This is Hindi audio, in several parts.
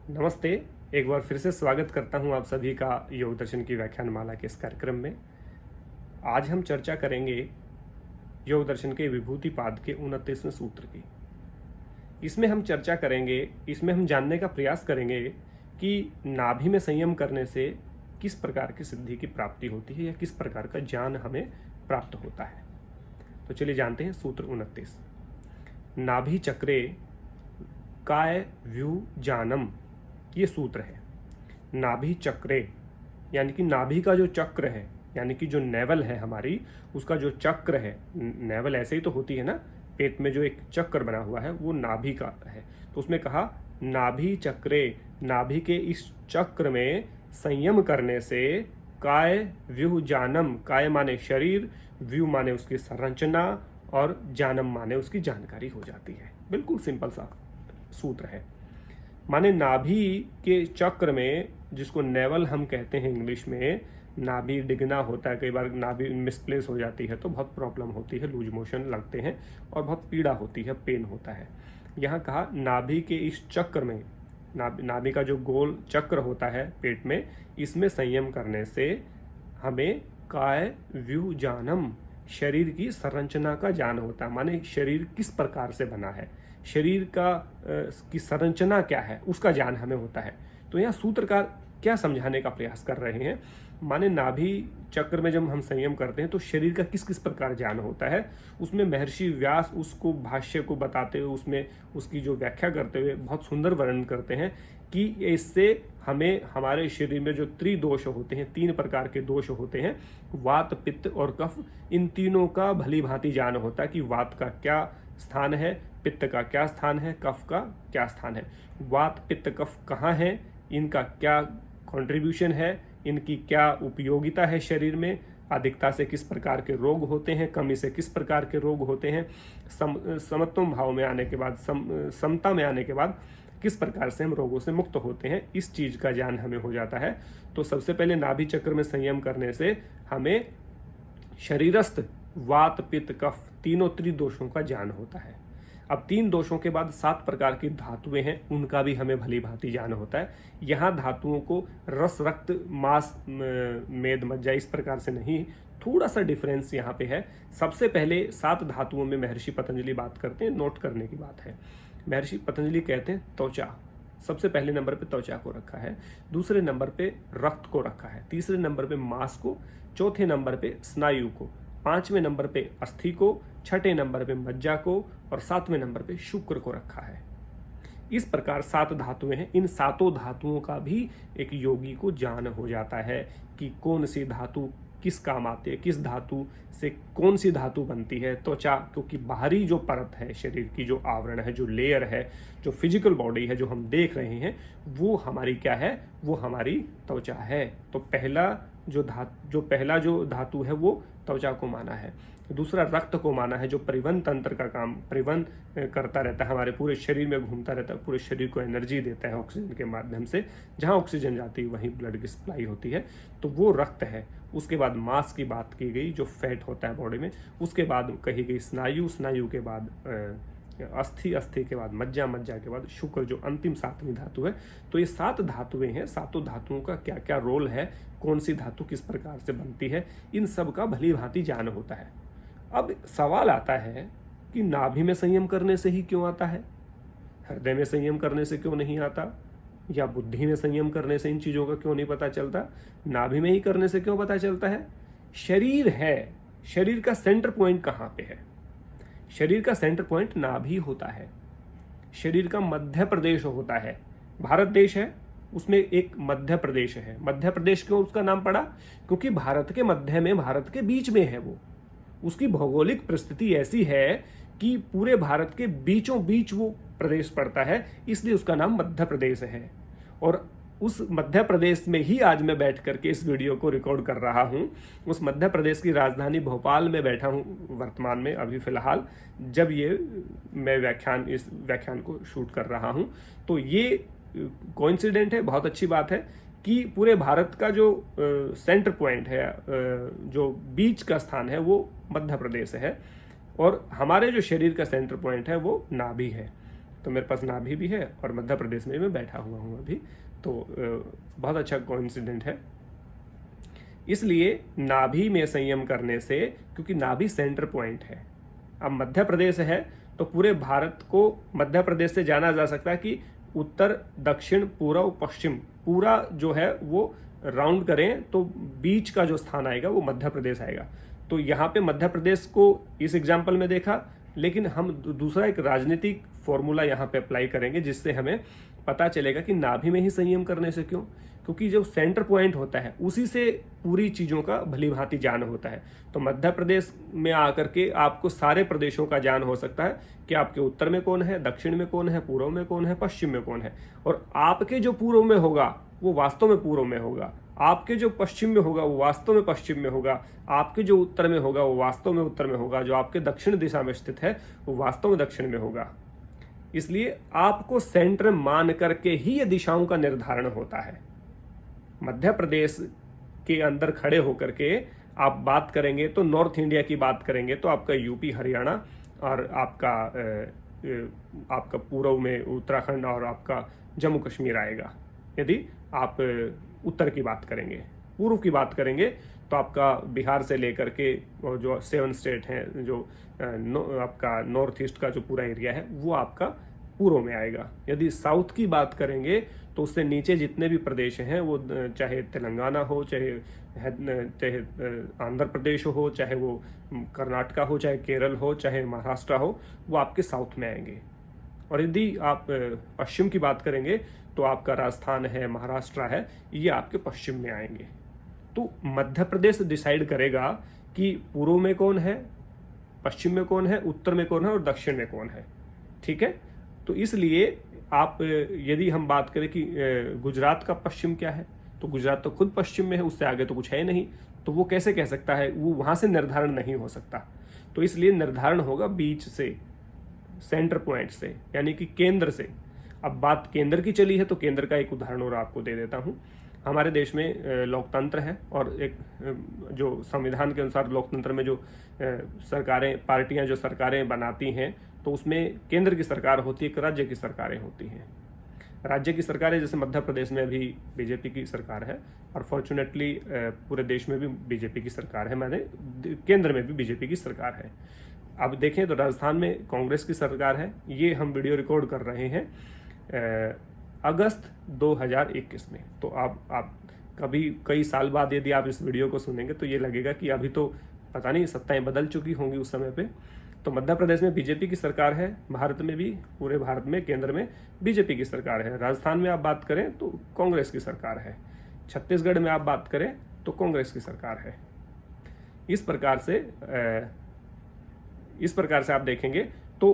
नमस्ते। एक बार फिर से स्वागत करता हूं आप सभी का योग दर्शन की व्याख्यान माला के इस कार्यक्रम में। आज हम चर्चा करेंगे योग दर्शन के विभूति पाद के 29वें सूत्र की। इसमें हम चर्चा करेंगे, इसमें हम जानने का प्रयास करेंगे कि नाभि में संयम करने से किस प्रकार की सिद्धि की प्राप्ति होती है या किस प्रकार का ज्ञान हमें प्राप्त होता है। तो चलिए जानते हैं सूत्र 29। नाभि चक्रे काय व्यू जानम, ये सूत्र है। नाभि चक्रे यानी कि नाभि का जो चक्र है, यानी कि जो नेवल है हमारी, उसका जो चक्र है, नेवल ऐसे ही तो होती है ना, पेट में जो एक चक्र बना हुआ है वो नाभि का है। तो उसमें कहा नाभि चक्रे, नाभि के इस चक्र में संयम करने से काय व्यू जानम, काय माने शरीर, व्यू माने उसकी संरचना और जानम माने उसकी जानकारी हो जाती है। बिल्कुल सिंपल सा सूत्र है। माने नाभि के चक्र में, जिसको नेवल हम कहते हैं इंग्लिश में, नाभि डिगना होता है, कई बार नाभि मिसप्लेस हो जाती है तो बहुत प्रॉब्लम होती है, लूज मोशन लगते हैं और बहुत पीड़ा होती है, पेन होता है। यहाँ कहा नाभि के इस चक्र में, नाभि का जो गोल चक्र होता है पेट में, इसमें संयम करने से हमें काय व्यू जानम, शरीर की संरचना का ज्ञान होता है। माने शरीर किस प्रकार से बना है, शरीर का की संरचना क्या है, उसका ज्ञान हमें होता है। तो यहाँ सूत्रकार क्या समझाने का प्रयास कर रहे हैं, माने नाभि चक्र में जब हम संयम करते हैं तो शरीर का किस किस प्रकार ज्ञान होता है। उसमें महर्षि व्यास उसको भाष्य को बताते हुए, उसमें उसकी जो व्याख्या करते हुए बहुत सुंदर वर्णन करते हैं कि इससे हमें हमारे शरीर में जो त्रिदोष होते हैं, 3 प्रकार के दोष होते हैं, वात पित्त और कफ, इन तीनों का भली भांति ज्ञान होता है कि वात का क्या स्थान है, पित्त का क्या स्थान है, कफ का क्या स्थान है। वात पित्त कफ कहाँ है, इनका क्या कंट्रीब्यूशन है, इनकी क्या उपयोगिता है शरीर में, अधिकता से किस प्रकार के रोग होते हैं, कमी से किस प्रकार के रोग होते हैं, समत्वम भाव में आने के बाद, समता में आने के बाद किस प्रकार से हम रोगों से मुक्त होते हैं, इस चीज का ज्ञान हमें हो जाता है। तो सबसे पहले नाभि चक्र में संयम करने से हमें शरीरस्थ वात पित्त कफ तीनों त्रिदोषों का ज्ञान होता है। अब 3 दोषों के बाद 7 प्रकार की धातुएं हैं, उनका भी हमें भली भांति ज्ञान होता है। यहाँ धातुओं को रस रक्त मांस मेद मज्जा इस प्रकार से नहीं, थोड़ा सा डिफरेंस यहाँ पे है। सबसे पहले 7 धातुओं में महर्षि पतंजलि बात करते हैं, नोट करने की बात है। महर्षि पतंजलि कहते हैं त्वचा, सबसे पहले नंबर पे त्वचा को रखा है, दूसरे नंबर पे रक्त को रखा है, तीसरे नंबर पे मांस को, चौथे नंबर पे स्नायु को, 5वें नंबर पे अस्थि को, 6ठे नंबर पे मज्जा को और 7वें नंबर पे शुक्र को रखा है। इस प्रकार 7 धातुएं हैं। इन 7 धातुओं का भी एक योगी को ज्ञान हो जाता है कि कौन सी धातु किस काम आती है, किस धातु से कौन सी धातु बनती है। त्वचा, क्योंकि बाहरी जो परत है, शरीर की जो आवरण है, जो लेयर है, जो फिजिकल बॉडी है, जो हम देख रहे हैं, वो हमारी क्या है, वो हमारी त्वचा है। तो पहला जो धातु है वो त्वचा को माना है। दूसरा रक्त को माना है, जो परिवहन तंत्र का काम परिवहन करता रहता है, हमारे पूरे शरीर में घूमता रहता है, पूरे शरीर को एनर्जी देता है ऑक्सीजन के माध्यम से। जहाँ ऑक्सीजन जाती है वहीं ब्लड की सप्लाई होती है, तो वो रक्त है। उसके बाद मांस की बात की गई, जो फैट होता है बॉडी में। उसके बाद कही गई स्नायु, स्नायु के बाद अस्थि, अस्थि के बाद मज्जा, मज्जा के बाद शुक्र, जो अंतिम 7वीं धातु है। तो ये 7 धातुएं हैं। 7 धातुओं का क्या क्या रोल है, कौन सी धातु किस प्रकार से बनती है, इन सब का भली भांति ज्ञान होता है। अब सवाल आता है कि नाभि में संयम करने से ही क्यों आता है, हृदय में संयम करने से क्यों नहीं आता, या बुद्धि में संयम करने से इन चीजों का क्यों नहीं पता चलता, नाभि में ही करने से क्यों पता चलता है। शरीर है, शरीर का सेंटर पॉइंट कहाँ पे है, शरीर का सेंटर पॉइंट नाभि होता है। शरीर का मध्य प्रदेश होता है। भारत देश है, उसमें एक मध्य प्रदेश है। मध्य प्रदेश क्यों उसका नाम पड़ा, क्योंकि भारत के मध्य में, भारत के बीच में है वो। उसकी भौगोलिक परिस्थिति ऐसी है कि पूरे भारत के बीचों बीच वो प्रदेश पड़ता है, इसलिए उसका नाम मध्य प्रदेश है। और उस मध्य प्रदेश में ही आज मैं बैठ करके इस वीडियो को रिकॉर्ड कर रहा हूँ। उस मध्य प्रदेश की राजधानी भोपाल में बैठा हूँ वर्तमान में, अभी फिलहाल, जब ये मैं इस व्याख्यान को शूट कर रहा हूँ। तो ये कोइंसिडेंट है, बहुत अच्छी बात है कि पूरे भारत का जो सेंटर पॉइंट है, जो बीच का स्थान है, वो मध्य प्रदेश है, और हमारे जो शरीर का सेंटर पॉइंट है वो नाभि है। तो मेरे पास नाभि भी है और मध्य प्रदेश में मैं बैठा हुआ हूँ अभी, तो बहुत अच्छा कोइंसिडेंट है। इसलिए नाभि में संयम करने से, क्योंकि नाभि सेंटर पॉइंट है, अब मध्य प्रदेश है तो पूरे भारत को मध्य प्रदेश से जाना जा सकता है कि उत्तर, दक्षिण, पूर्व, पश्चिम, पूरा जो है वो राउंड करें तो बीच का जो स्थान आएगा वो मध्य प्रदेश आएगा। तो यहाँ पे मध्य प्रदेश को इस एग्जाम्पल में देखा, लेकिन हम दूसरा एक राजनीतिक फॉर्मूला यहाँ पे अप्लाई करेंगे जिससे हमें पता चलेगा कि नाभि में ही संयम करने से क्यों, क्योंकि जो सेंटर पॉइंट होता है उसी से पूरी चीज़ों का भली भांति ज्ञान होता है। तो मध्य प्रदेश में आकर के आपको सारे प्रदेशों का ज्ञान हो सकता है कि आपके उत्तर में कौन है, दक्षिण में कौन है, पूर्व में कौन है, पश्चिम में कौन है। और आपके जो पूर्व में होगा वो वास्तव में पूर्व में होगा, आपके जो पश्चिम में होगा वो वास्तव में पश्चिम में होगा, आपके जो उत्तर में होगा वो वास्तव में उत्तर में होगा, जो आपके दक्षिण दिशा में स्थित है वो वास्तव में दक्षिण में होगा। इसलिए आपको सेंटर मान करके ही ये दिशाओं का निर्धारण होता है। मध्य प्रदेश के अंदर खड़े होकर के आप बात करेंगे तो नॉर्थ इंडिया की बात करेंगे तो आपका यूपी, हरियाणा और आपका पूर्व में उत्तराखंड और आपका जम्मू कश्मीर आएगा। यदि आप उत्तर की बात करेंगे, पूर्व की बात करेंगे तो आपका बिहार से लेकर के जो 7 स्टेट हैं, जो आपका नॉर्थ ईस्ट का जो पूरा एरिया है वो आपका पूर्व में आएगा। यदि साउथ की बात करेंगे तो उससे नीचे जितने भी प्रदेश हैं वो चाहे तेलंगाना हो, चाहे आंध्र प्रदेश हो, चाहे वो कर्नाटका हो, चाहे केरल हो, चाहे महाराष्ट्र हो, वो आपके साउथ में आएंगे। और यदि आप पश्चिम की बात करेंगे तो आपका राजस्थान है, महाराष्ट्र है, ये आपके पश्चिम में आएंगे। तो मध्य प्रदेश डिसाइड करेगा कि पूर्व में कौन है, पश्चिम में कौन है, उत्तर में कौन है और दक्षिण में कौन है। ठीक है, तो इसलिए आप यदि हम बात करें कि गुजरात का पश्चिम क्या है, तो गुजरात तो खुद पश्चिम में है, उससे आगे तो कुछ है नहीं, तो वो कैसे कह सकता है, वो वहाँ से निर्धारण नहीं हो सकता। तो इसलिए निर्धारण होगा बीच से, सेंटर पॉइंट से, यानी कि केंद्र से। अब बात केंद्र की चली है तो केंद्र का एक उदाहरण और आपको दे देता हूँ। हमारे देश में लोकतंत्र है और एक जो संविधान के अनुसार लोकतंत्र में जो सरकारें, पार्टियां जो सरकारें बनाती हैं तो उसमें केंद्र की सरकार होती है, एक राज्य की सरकारें होती हैं। राज्य की सरकारें जैसे मध्य प्रदेश में भी बीजेपी की सरकार है और फॉर्चुनेटली पूरे देश में भी बीजेपी की सरकार है, माने केंद्र में भी बीजेपी की सरकार है। अब देखें तो राजस्थान में कांग्रेस की सरकार है। ये हम वीडियो रिकॉर्ड कर रहे हैं अगस्त 2021 में। तो आप कभी कई साल बाद यदि आप इस वीडियो को सुनेंगे तो ये लगेगा कि अभी तो पता नहीं सत्ताएं बदल चुकी होंगी उस समय पे। तो मध्य प्रदेश में बीजेपी की सरकार है, भारत में भी, पूरे भारत में केंद्र में बीजेपी की सरकार है। राजस्थान में आप बात करें तो कांग्रेस की सरकार है। छत्तीसगढ़ में आप बात करें तो कांग्रेस की सरकार है। इस प्रकार से आप देखेंगे तो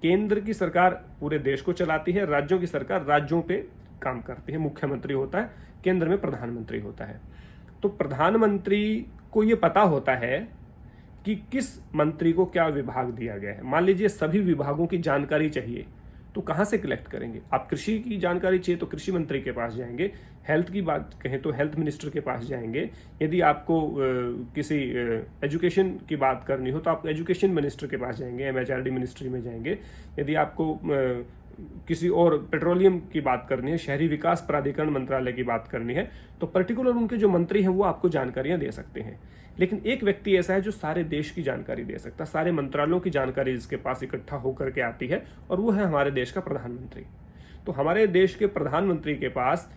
केंद्र की सरकार पूरे देश को चलाती है, राज्यों की सरकार राज्यों पे काम करती है, मुख्यमंत्री होता है, केंद्र में प्रधानमंत्री होता है। तो प्रधानमंत्री को ये पता होता है कि किस मंत्री को क्या विभाग दिया गया है। मान लीजिए सभी विभागों की जानकारी चाहिए तो कहाँ से कलेक्ट करेंगे आप? कृषि की जानकारी चाहिए तो कृषि मंत्री के पास जाएंगे, हेल्थ की बात कहें तो हेल्थ मिनिस्टर के पास जाएंगे, यदि आपको किसी एजुकेशन की बात करनी हो तो आप एजुकेशन मिनिस्टर के पास जाएंगे, MHRD मिनिस्ट्री में जाएंगे, यदि आपको किसी और पेट्रोलियम की बात करनी है, शहरी विकास प्राधिकरण मंत्रालय की बात करनी है, तो पर्टिकुलर उनके जो मंत्री हैं वो आपको जानकारियां दे सकते हैं। लेकिन एक व्यक्ति ऐसा है जो सारे देश की जानकारी दे सकता है, सारे मंत्रालयों की जानकारी जिसके पास इकट्ठा होकर के आती है, और वो है हमारे देश का प्रधानमंत्री। तो हमारे देश के प्रधानमंत्री के पास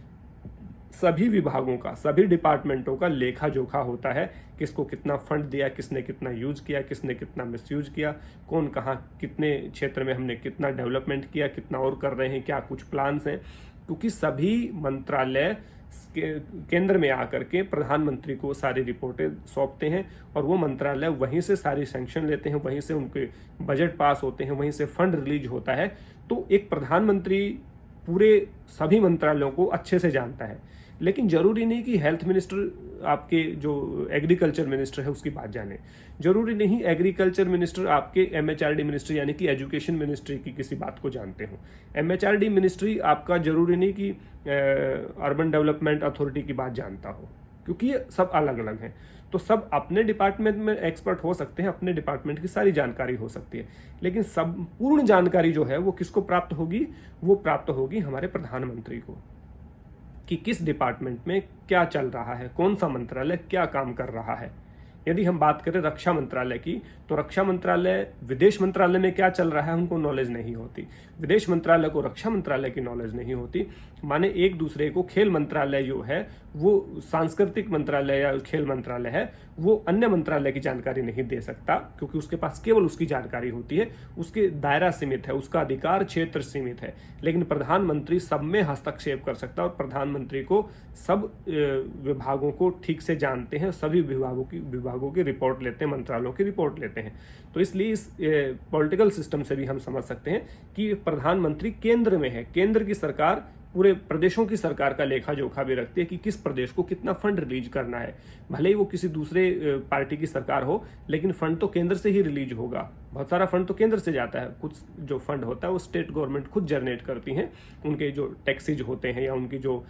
सभी विभागों का, सभी डिपार्टमेंटों का लेखा जोखा होता है, किसको कितना फंड दिया, किसने कितना यूज किया, किसने कितना मिसयूज किया, कौन कहाँ कितने क्षेत्र में हमने कितना डेवलपमेंट किया, कितना और कर रहे हैं, क्या कुछ प्लान्स हैं। क्योंकि सभी मंत्रालय केंद्र में आकर के प्रधानमंत्री को सारी रिपोर्टें सौंपते हैं और वो मंत्रालय वहीं से सारी सैंक्शन लेते हैं, वहीं से उनके बजट पास होते हैं, वहीं से फंड रिलीज होता है। तो एक प्रधानमंत्री पूरे सभी मंत्रालयों को अच्छे से जानता है। लेकिन जरूरी नहीं कि हेल्थ मिनिस्टर आपके जो एग्रीकल्चर मिनिस्टर है उसकी बात जाने, जरूरी नहीं एग्रीकल्चर मिनिस्टर आपके MHRD मिनिस्ट्री यानी कि एजुकेशन मिनिस्ट्री की किसी बात को जानते हो। MHRD मिनिस्ट्री आपका जरूरी नहीं कि अर्बन डेवलपमेंट अथॉरिटी की बात जानता हो। क्योंकि ये सब अलग अलग हैं। तो सब अपने डिपार्टमेंट में एक्सपर्ट हो सकते हैं, अपने डिपार्टमेंट की सारी जानकारी हो सकती है, लेकिन संपूर्ण जानकारी जो है वो किसको प्राप्त होगी? वो प्राप्त होगी हमारे प्रधानमंत्री को, कि किस डिपार्टमेंट में क्या चल रहा है, कौन सा मंत्रालय क्या काम कर रहा है। यदि हम बात करें रक्षा मंत्रालय की, तो रक्षा मंत्रालय विदेश मंत्रालय में क्या चल रहा है उनको नॉलेज नहीं होती, विदेश मंत्रालय को रक्षा मंत्रालय की नॉलेज नहीं होती। माने एक दूसरे को खेल मंत्रालय जो है वो सांस्कृतिक मंत्रालय या खेल मंत्रालय है, वो अन्य मंत्रालय की जानकारी नहीं दे सकता, क्योंकि उसके पास केवल उसकी जानकारी होती है, उसके दायरा सीमित है, उसका अधिकार क्षेत्र सीमित है। लेकिन प्रधानमंत्री सब में हस्तक्षेप कर सकता है और प्रधानमंत्री को सब विभागों को ठीक से जानते हैं, सभी विभागों की रिपोर्ट लेते हैं, मंत्रालयों की रिपोर्ट लेते हैं। तो इसलिए इस पॉलिटिकल सिस्टम से भी हम समझ सकते हैं कि प्रधानमंत्री केंद्र में है, केंद्र की सरकार पूरे प्रदेशों की सरकार का लेखा जोखा भी रखती है कि किस प्रदेश को कितना फंड रिलीज करना है। भले ही वो किसी दूसरे पार्टी की सरकार हो, लेकिन फंड तो केंद्र से ही रिलीज होगा। बहुत सारा फंड तो केंद्र से जाता है, कुछ जो फंड होता है वो स्टेट गवर्नमेंट खुद जनरेट करती हैं, उनके जो टैक्सेज होते हैं या उनकी जो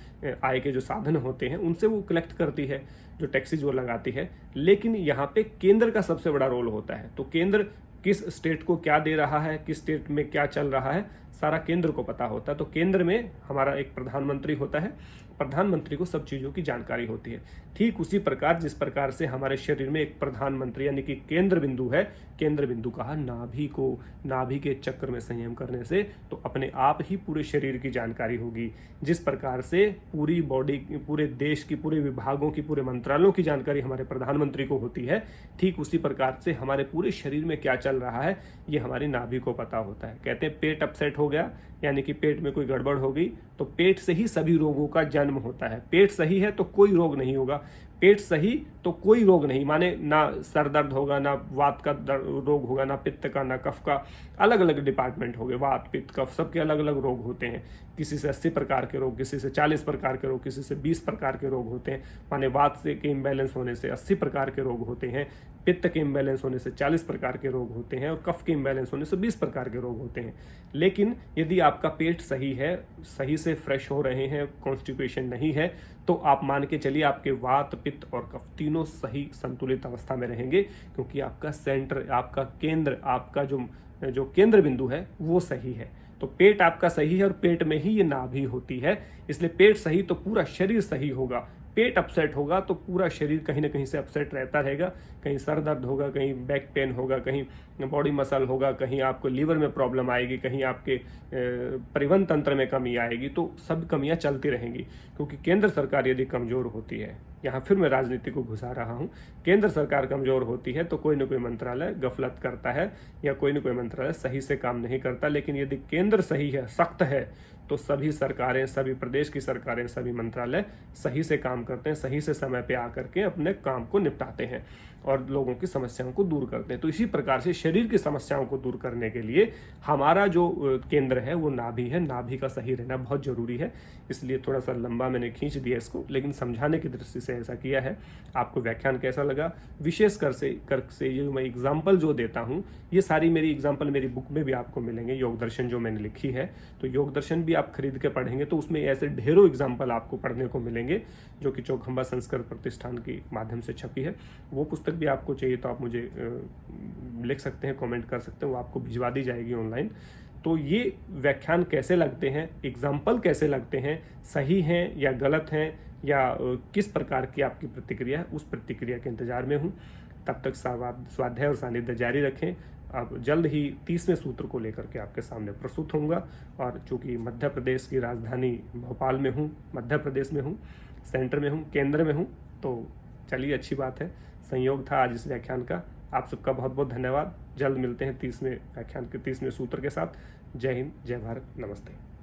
आय के जो साधन होते हैं उनसे वो कलेक्ट करती है, जो टैक्सेज वो लगाती है। लेकिन यहाँ पे केंद्र का सबसे बड़ा रोल होता है। तो केंद्र किस स्टेट को क्या दे रहा है, किस स्टेट में क्या चल रहा है, सारा केंद्र को पता होता है। तो केंद्र में हमारा एक प्रधानमंत्री होता है, प्रधानमंत्री को सब चीज़ों की जानकारी होती है। ठीक उसी प्रकार जिस प्रकार से हमारे शरीर में एक प्रधानमंत्री यानी कि केंद्र बिंदु है, केंद्र बिंदु कहा नाभि को, नाभि के चक्र में संयम करने से तो अपने आप ही पूरे शरीर की जानकारी होगी। जिस प्रकार से पूरी बॉडी, पूरे देश की, पूरे विभागों की, पूरे मंत्रालयों की जानकारी हमारे प्रधानमंत्री को होती है, ठीक उसी प्रकार से हमारे पूरे शरीर में क्या चल रहा है ये हमारी नाभि को पता होता है। कहते हैं पेट अपसेट हो गया, यानी कि पेट में कोई गड़बड़ हो गई, तो पेट से ही सभी रोगों का जन्म होता है। पेट सही है तो कोई रोग नहीं होगा, पेट सही तो कोई रोग नहीं, माने ना सर दर्द होगा, ना वात का रोग होगा, ना पित्त का, ना कफ का। अलग अलग डिपार्टमेंट हो गए, वात पित्त कफ सबके अलग अलग रोग होते हैं। किसी से 80 प्रकार के रोग, किसी से 40 प्रकार के रोग, किसी से 20 प्रकार के रोग होते हैं। माने वात से के इम्बैलेंस होने से 80 प्रकार के रोग होते हैं, पित्त के इम्बैलेंस होने से 40 प्रकार के रोग होते हैं और कफ के इम्बैलेंस होने से 20 प्रकार के रोग होते हैं। लेकिन यदि आपका पेट सही है, सही से फ्रेश हो रहे हैं, कॉन्स्टिपेशन नहीं है, तो आप मान के चलिए आपके वात पित्त और कफ तीनों सही संतुलित अवस्था में रहेंगे, क्योंकि आपका सेंटर, आपका केंद्र, आपका जो केंद्र बिंदु है वो सही है। तो पेट आपका सही है और पेट में ही ये नाभि होती है, इसलिए पेट सही तो पूरा शरीर सही होगा। पेट अपसेट होगा तो पूरा शरीर कहीं ना कहीं से अपसेट रहता रहेगा, कहीं सर दर्द होगा, कहीं बैक पेन होगा, कहीं बॉडी मसल होगा, कहीं आपको लीवर में प्रॉब्लम आएगी, कहीं आपके परिवहन तंत्र में कमी आएगी। तो सब कमियां चलती रहेंगी, क्योंकि केंद्र सरकार यदि कमज़ोर होती है, यहाँ फिर मैं राजनीति को घुसा रहा हूँ, केंद्र सरकार कमज़ोर होती है तो कोई ना कोई मंत्रालय गफलत करता है या कोई ना कोई मंत्रालय सही से काम नहीं करता। लेकिन यदि केंद्र सही है, सख्त है, तो सभी सरकारें, सभी प्रदेश की सरकारें, सभी मंत्रालय सही से काम करते हैं, सही से समय पे आकर के अपने काम को निपटाते हैं और लोगों की समस्याओं को दूर करते हैं। तो इसी प्रकार से शरीर की समस्याओं को दूर करने के लिए हमारा जो केंद्र है वो नाभि है, नाभि का सही रहना बहुत जरूरी है। इसलिए थोड़ा सा लंबा मैंने खींच दिया इसको, लेकिन समझाने की दृष्टि से ऐसा किया है। आपको व्याख्यान कैसा लगा, विशेष कर से ये मैं एग्जाम्पल जो देता हूँ, ये सारी मेरी एग्जाम्पल मेरी बुक में भी आपको मिलेंगे, योग दर्शन जो मैंने लिखी है। तो योग दर्शन भी आप खरीद के पढ़ेंगे तो उसमें ऐसे ढेरों एग्जाम्पल आपको पढ़ने को मिलेंगे, जो कि चौखंबा संस्कृत प्रतिष्ठान के माध्यम से छपी है। वो पुस्तक भी आपको चाहिए तो आप मुझे लिख सकते हैं, कमेंट कर सकते हैं, वो आपको भिजवा दी जाएगी ऑनलाइन। तो ये व्याख्यान कैसे लगते हैं, एग्जाम्पल कैसे लगते हैं, सही हैं या गलत हैं, या किस प्रकार की आपकी प्रतिक्रिया है, उस प्रतिक्रिया के इंतजार में हूँ। तब तक स्वाध्याय और सानिध्य जारी रखें। अब जल्द ही 30वें सूत्र को लेकर के आपके सामने प्रस्तुत होऊंगा। और चूंकि मध्य प्रदेश की राजधानी भोपाल में हूँ, मध्य प्रदेश में हूँ, सेंटर में हूँ, केंद्र में हूँ, तो चलिए अच्छी बात है, संयोग था आज इस व्याख्यान का। आप सबका बहुत बहुत धन्यवाद। जल्द मिलते हैं 30वें व्याख्यान के 30वें सूत्र के साथ। जय हिंद, जय भारत, नमस्ते।